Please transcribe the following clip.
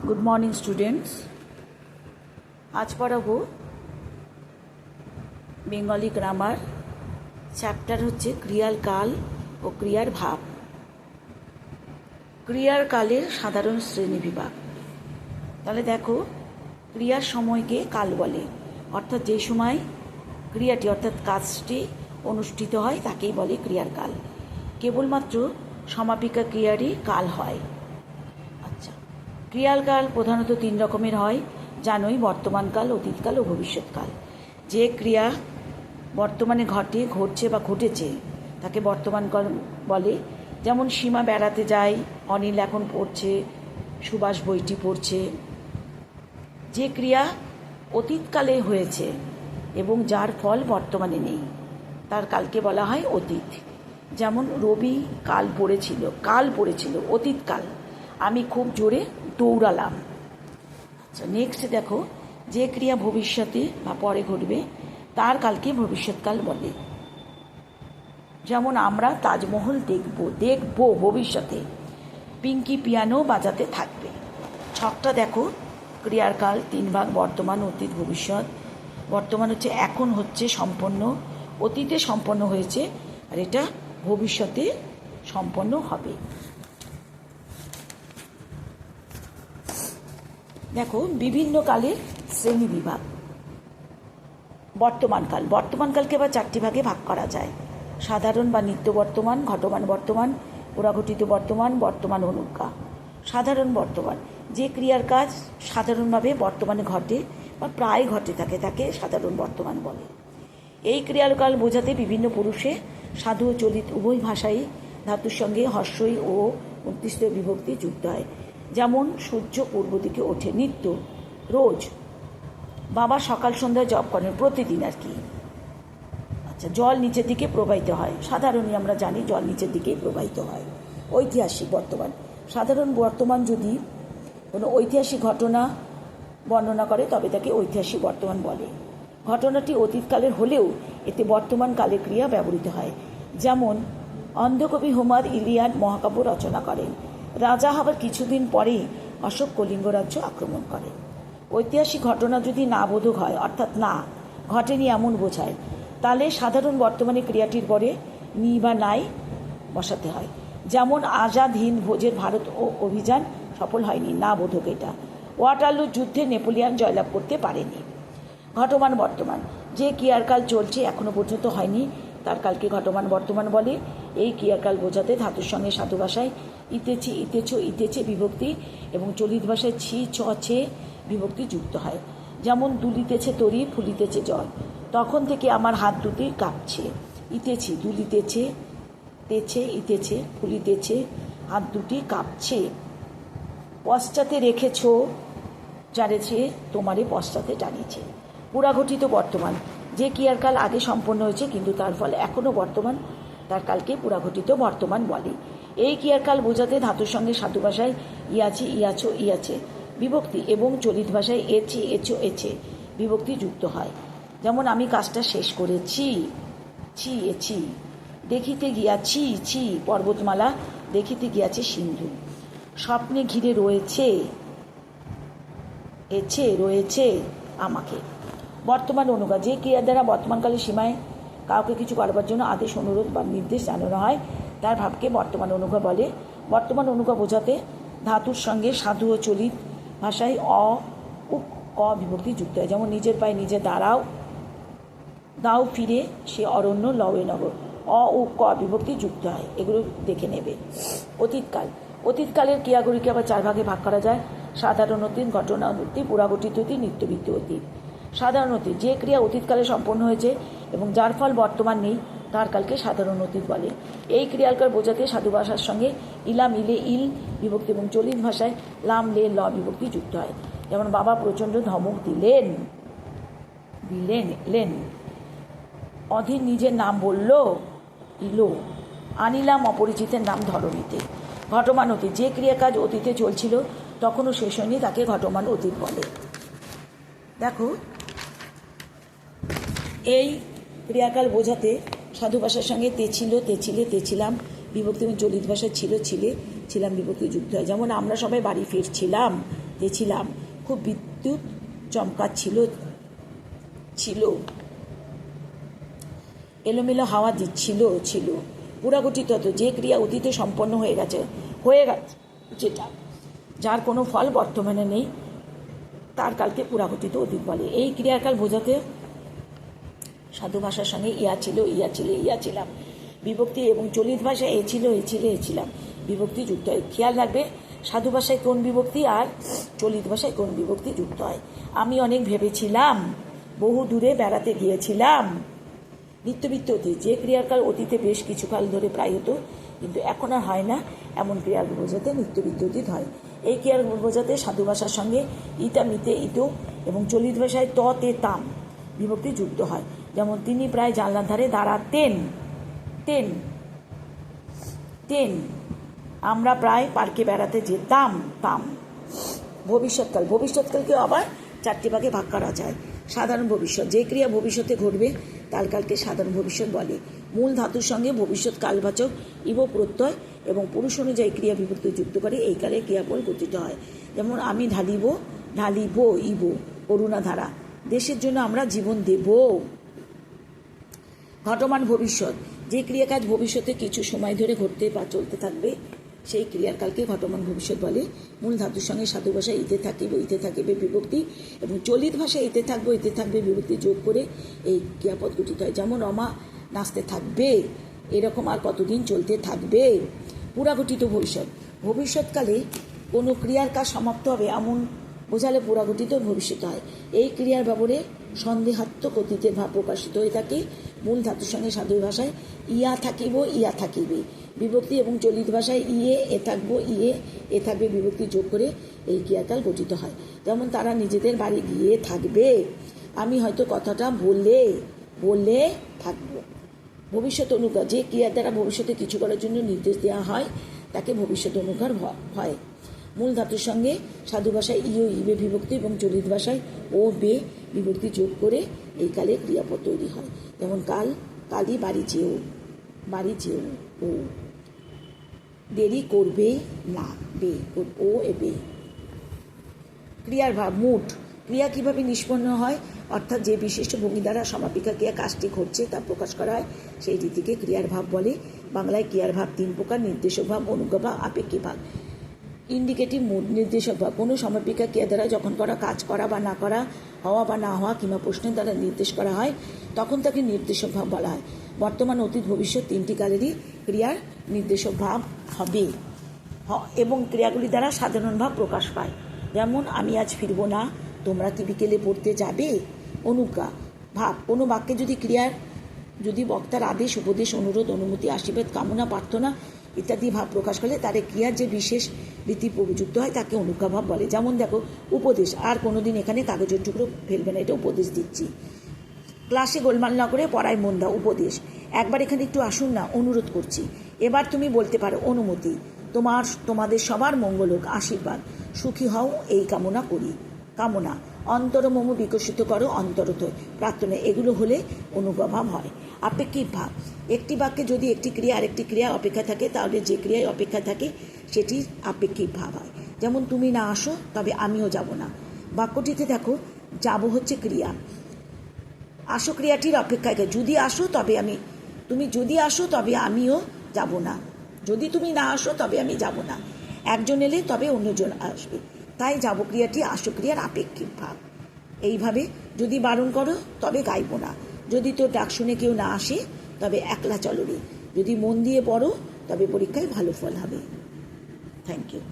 Good morning students. আজ পড়াবো Bengali grammar. Chapter হচ্ছে ক্রিয়ার কাল ও ক্রিয়ার ভাব। ক্রিয়ার কালের সাধারণ শ্রেণীবিভাগ। তাহলে দেখো, ক্রিয়ার সময়কে কাল বলে, অর্থাৎ যে সময় ক্রিয়াটি অর্থাৎ কাজটি অনুষ্ঠিত হয় তাকেই বলে ক্রিয়ার কাল। কেবলমাত্র সমাপিকা ক্রিয়ারই কাল হয়। আচ্ছা, ক্রিয়ার কাল প্রধানত তিন রকমের হয়, জানোই, বর্তমানকাল, অতীতকাল ও ভবিষ্যৎকাল। যে ক্রিয়া বর্তমানে ঘটছে বা ঘটেছে তাকে বর্তমানকাল বলে। যেমন সীমা বেড়াতে যায়, অনিল এখন পড়ছে, সুভাষ বইটি পড়ছে। যে ক্রিয়া অতীতকালে হয়েছে এবং যার ফল বর্তমানে নেই তার কালকে বলা হয় অতীত। যেমন রবি কাল পড়েছিল অতীতকাল, আমি খুব জোরে দৌড়ালাম। আচ্ছা, নেক্সট দেখো, যে ক্রিয়া ভবিষ্যতে বা পরে ঘটবে তার কালকে ভবিষ্যৎকাল বলে। যেমন আমরা তাজমহল দেখব ভবিষ্যতে, পিঙ্কি পিয়ানো বাজাতে থাকবে। ছকটা দেখো, ক্রিয়ার কাল তিন ভাগ: বর্তমান, অতীত, ভবিষ্যৎ। বর্তমান হচ্ছে এখন হচ্ছে সম্পন্ন, অতীতে সম্পন্ন হয়েছে, আর এটা ভবিষ্যতে সম্পন্ন হবে। দেখো, বিভিন্ন কালের শ্রেণী বিভাগ। বর্তমানকালকে আবার চারটি ভাগে ভাগ করা যায়: সাধারণ বা নিত্য বর্তমান, ঘটমান বর্তমান, পুরাঘটিত বর্তমান, বর্তমান অনুজ্ঞা। সাধারণ বর্তমান, যে ক্রিয়ার কাজ সাধারণভাবে বর্তমানে ঘটে বা প্রায় ঘটে থাকে তাকে সাধারণ বর্তমান বলে। এই ক্রিয়ার কাল বোঝাতে বিভিন্ন পুরুষে সাধু ও চলিত উভয় ভাষাই ধাতুর সঙ্গে হর্ষই ও উদ্দিষ্ট বিভক্তি যুক্ত হয়। যেমন সূর্য পূর্ব দিকে ওঠে, নিত্য, রোজ। বাবা সকাল সন্ধ্যায় জপ করেন, প্রতিদিন আর কি। আচ্ছা, জল নিচের দিকে প্রবাহিত হয়, সাধারণই আমরা জানি জল নিচের দিকেই প্রবাহিত হয়। ঐতিহাসিক বর্তমান, সাধারণ বর্তমান যদি কোনো ঐতিহাসিক ঘটনা বর্ণনা করে তবে তাকে ঐতিহাসিক বর্তমান বলে। ঘটনাটি অতীতকালের হলেও এতে বর্তমান কালের ক্রিয়া ব্যবহৃত হয়। যেমন অন্ধকবি হোমার ইলিয়াড মহাকাব্য রচনা করেন। রাজা হবার কিছুদিন পরেই অশোক কলিঙ্গ রাজ্য আক্রমণ করে। ঐতিহাসিক ঘটনা যদি না বোধক হয়, অর্থাৎ না ঘটেনি এমন বোঝায়, তাহলে সাধারণ বর্তমানে ক্রিয়াটির পরে নি বা নাই বসাতে হয়। যেমন আজাদ হিন্দ ভোজের ভারত ও অভিযান সফল হয়নি, না বোধক এটা। ওয়াটারলু যুদ্ধে নেপোলিয়ান জয়লাভ করতে পারেনি। ঘটমান বর্তমান, যে ক্রিয়ারকাল চলছে এখনো পর্যন্ত হয়নি তার কালকে ঘটমান বর্তমান বলে। এই ক্রিয়ারকাল বোঝাতে ধাতুর সঙ্গে সাধু ভাষায় ইতেছি, ইতেছ, ইতেছে বিভক্তি এবং চলিত ভাষায় ছি, ছ, ছে বিভক্তি যুক্ত হয়। যেমন দুলিতেছে তরি, ফুলিতেছে জল, তখন থেকে আমার হাত দুটি কাঁপছে। ইতেছি, দুলিতেছে, তেছে, ইতেছে, ফুলিতেছে, হাত দুটি কাঁপছে। পশ্চাতে রেখেছ জানেছে, তোমারে পশ্চাতে টানিছে। পুরাঘটিত বর্তমান, যে ক্রিয়ারকাল আগে সম্পন্ন হয়েছে কিন্তু তার ফল এখনও বর্তমান, তার কালকে পুরাঘটিত বর্তমান বলে। এই ক্রিয়ারকাল বোঝাতে ধাতুর সঙ্গে সাধু ভাষায় ইয়াছি, ইয়াছো, ইয়াছে বিভক্তি এবং চলিত ভাষায় এছি, এছো, এছে বিভক্তি যুক্ত হয়। যেমন আমি কাজটা শেষ করেছি, ছি, এছি। দেখিতে গিয়াছি, ছি, পর্বতমালা, দেখিতে গিয়াছে সিন্ধু। স্বপ্নে ঘিরে রয়েছে, এছে, রয়েছে আমাকে। বর্তমান অনুজ্ঞা, যে ক্রিয়ার দ্বারা বর্তমানকালের সীমায় কাউকে কিছু করবার জন্য আদেশ, অনুরোধ বা নির্দেশ জানানো হয় তার ভাবকে বর্তমান অনুজ্ঞা বলে। বর্তমান অনুজ্ঞা বোঝাতে ধাতুর সঙ্গে সাধু ও চলিত ভাষায় অ, উক, ক বিভক্তি যুক্ত হয়। যেমন নিজের পায়ে নিজে দাঁড়াও, দাও ফিরে সে অরণ্য, লবে নগর, অ, উক, ক বিভক্তি যুক্ত হয়। এগুলো দেখে নেবে। অতীতকালের ক্রিয়াগুলিকে আবার চার ভাগে ভাগ করা যায়: সাধারণ অতীত, ঘটনা অতীত, পুরাঘটিত অতীত, নিত্যবৃত্ত অতীত। সাধারণ অতীত, যে ক্রিয়া অতীতকালে সম্পন্ন হয়েছে এবং যার ফল বর্তমান নেই তার কালকে সাধারণ অতীত বলে। এই ক্রিয়াকাল বোঝাতে সাধু ভাষার সঙ্গে ইলাম, ইলে, ইল বিভক্তি এবং চলিত ভাষায় লাম, লে, ল বিভক্তি যুক্ত হয়। যেমন বাবা প্রচণ্ড ধমক দিলেন, অধীর নিজের নাম বলল, ইলো। আনিলাম অপরিচিতের নাম ধরণীতে। ঘটমান অতীত, যে ক্রিয়াকাজ অতীতে চলছিল তখনও শেষ হয়নি তাকে ঘটমান অতীত বলে। দেখো, এই ক্রিয়াকাল বোঝাতে সাধু ভাষার সঙ্গে তেছিল, তেছিলে, তেছিলাম বিভক্তি এবং চলিত ভাষায় ছিল, ছিলে, ছিলাম বিভক্তি যুক্ত হয়। যেমন আমরা সবাই বাড়ি ফিরছিলাম, গেছিলাম, খুব বিদ্যুৎ চমকাচ্ছিল, ছিল এলোমেলো হাওয়া ছিল পুরাগঠিত হতো যে ক্রিয়া অতীতে সম্পন্ন হয়ে গেছে যেটা, যার কোনো ফল বর্তমানে নেই, তার কালকে পুরাগঠিত অতীত বলে। এই ক্রিয়াকাল বোঝাতে সাধু ভাষার সঙ্গে ইয়া ছিলাম বিভক্তি এবং চলিত ভাষায় এছিলাম বিভক্তি যুক্ত হয়। খেয়াল রাখবে সাধু ভাষায় কোন বিভক্তি আর চলিত ভাষায় কোন বিভক্তি যুক্ত হয়। আমি অনেক ভেবেছিলাম, বহু দূরে বেড়াতে গিয়েছিলাম। নিত্যবিত্ত অতীত, যে ক্রিয়াকাল অতীতে বেশ কিছুকাল ধরে প্রায় হতো কিন্তু এখন আর হয় না, এমন ক্রিয়ার বোঝাতে নিত্যবিত্ত অতীত হয়। এই ক্রিয়ার বোঝাতে সাধু ভাষার সঙ্গে ইতা মিতে ইতো এবং চলিত ভাষায় ত তে তাম বিভক্তি যুক্ত হয়। যেমন তিনি প্রায় জানলার ধারে দাঁড়াতেন, তেন আমরা প্রায় পার্কে বেড়াতে যেতাম, তাম। ভবিষ্যৎকালকেও আবার 4টি ভাগে ভাগ করা যায়। সাধারণ ভবিষ্যৎ, যে ক্রিয়া ভবিষ্যতে ঘটবে তার কালকে সাধারণ ভবিষ্যৎ বলে। মূল ধাতুর সঙ্গে ভবিষ্যৎ কালবাচক ইব প্রত্যয় এবং পুরুষ অনুযায়ী ক্রিয়া বিভক্তি যুক্ত করে এই কালে ক্রিয়াপদ গঠিত হয়। যেমন আমি ঢালিব ইব করুণা ধারা, দেশের জন্য আমরা জীবন দেব। ঘটমান ভবিষ্যৎ, যে ক্রিয়াকাজ ভবিষ্যতে কিছু সময় ধরে ঘটতে বা চলতে থাকবে সেই ক্রিয়ার কালকে ঘটমান ভবিষ্যৎ বলে। মূল ধাতুর সঙ্গে সাধু ভাষায় ইতে থাকিবে বিভক্তি এবং চলিত ভাষায় ইতে থাকবে বিভক্তি যোগ করে এই ক্রিয়াপদ গঠিত হয়। যেমন রমা নাচতে থাকবে, এরকম আর কতদিন চলতে থাকবে। পুরাগঠিত ভবিষ্যৎকালে কোনো ক্রিয়ার কাজ সমাপ্ত হবে এমন বোঝালে পুরাগঠিত ভবিষ্যৎ হয়। এই ক্রিয়ার ব্যবহারে সন্দেহাত্মক অতীতের ভাব প্রকাশিত হয়ে থাকে। মূল ধাতুর সঙ্গে সাধু ভাষায় ইয়া থাকিবে বিভক্তি এবং চলিত ভাষায় এ থাকবে বিভক্তি যোগ করে এই ক্রিয়াকাল গঠিত হয়। যেমন তারা নিজেদের বাড়ি গিয়ে থাকবে, আমি হয়তো কথাটা বলে থাকবো। ভবিষ্যৎ অনুকার, যে ক্রিয়ার দ্বারা ভবিষ্যতে কিছু করার জন্য নির্দেশ দেওয়া হয় তাকে ভবিষ্যৎ অনুকার হয়। মূল ধাতুর সঙ্গে সাধু ভাষায় ইবে বিভক্তি এবং চলিত ভাষায় ও বে বিভক্তি যোগ করে এই কালে ক্রিয়াপদ তৈরি হয়। যেমন কালই বাড়ি যেও ও, দেরি করবে না বে ও এ বে। ক্রিয়ার ভাব মুড, ক্রিয়া কীভাবে নিষ্পন্ন হয় অর্থাৎ যে বিশিষ্ট ভঙ্গি দ্বারা সমাপিকা ক্রিয়া কাজটি ঘটছে তা প্রকাশ করা হয় সেই রীতিকে ক্রিয়ার ভাব বলে। বাংলায় ক্রিয়ার ভাব 3 প্রকার: নির্দেশক ভাব, অনুজ্ঞা ভাব, আপেক্ষিক ভাব। ইন্ডিকেটিভ মুড, নির্দেশক ভাব, কোনো সমাপিকা ক্রিয়া দ্বারা যখন কাজ করা বা না করা, হওয়া বা না হওয়া কিংবা প্রশ্নের দ্বারা নির্দেশ করা হয় তখন তাকে নির্দেশক ভাব বলা হয়। বর্তমান, অতীত, ভবিষ্যৎ 3টি কালেরই ক্রিয়ার নির্দেশক ভাব হবে এবং ক্রিয়াগুলি দ্বারা সাধারণ ভাব প্রকাশ পায়। যেমন আমি আজ ফিরব না, তোমরা কি বিকেলে পড়তে যাবে। অনুজ্ঞা ভাব, কোনো বাক্যে যদি বক্তার আদেশ, উপদেশ, অনুরোধ, অনুমতি, আশীর্বাদ, কামনা, প্রার্থনা ইত্যাদি ভাব প্রকাশ করলে তার ক্রিয়ার যে বিশেষ রীতি প্রযুক্ত হয় তাকে অনুজ্ঞা ভাব বলে। যেমন দেখো, উপদেশ, আর কোনোদিন এখানে কাগজের টুকরো ফেলবে না, এটা উপদেশ দিচ্ছি। ক্লাসে গোলমাল না করে পড়ায় মন দাও, উপদেশ। একবার এখানে একটু আসুন না, অনুরোধ করছি। এবার তুমি বলতে পারো, অনুমতি। তোমাদের সবার মঙ্গল হোক, আশীর্বাদ। সুখী হও এই কামনা করি, কামনা। অন্তরমম বিকশিত করো, অন্তরত প্রার্থনা। এগুলো হলে অনুজ্ঞা ভাব হয়। আপেক্ষিক ভাব, একটি বাক্যে যদি একটি ক্রিয়া আরেকটি ক্রিয়া অপেক্ষা থাকে তাহলে যে ক্রিয়ায় অপেক্ষা থাকে সেটি আপেক্ষিক ভাব হয়। যেমন তুমি না আসো তবে আমিও যাব না। বাক্যটিতে দেখো, যাব হচ্ছে ক্রিয়া, আসো ক্রিয়াটির অপেক্ষায়। যদি আসো তবে তুমি যদি আসো তবে আমিও যাব না, যদি তুমি না আসো তবে আমি যাব না। একজন এলে তবে অন্যজন আসবে, তাই যাব ক্রিয়াটি আসো ক্রিয়ার আপেক্ষিক ভাব। এইভাবে যদি বারণ করো তবে গাইব না, যদি তোর ডাক শুনে কেউ না আসে তবে একলা চলো রে, যদি মন দিয়ে পড়ো তবে পরীক্ষায় ভালো ফল হবে। Thank you.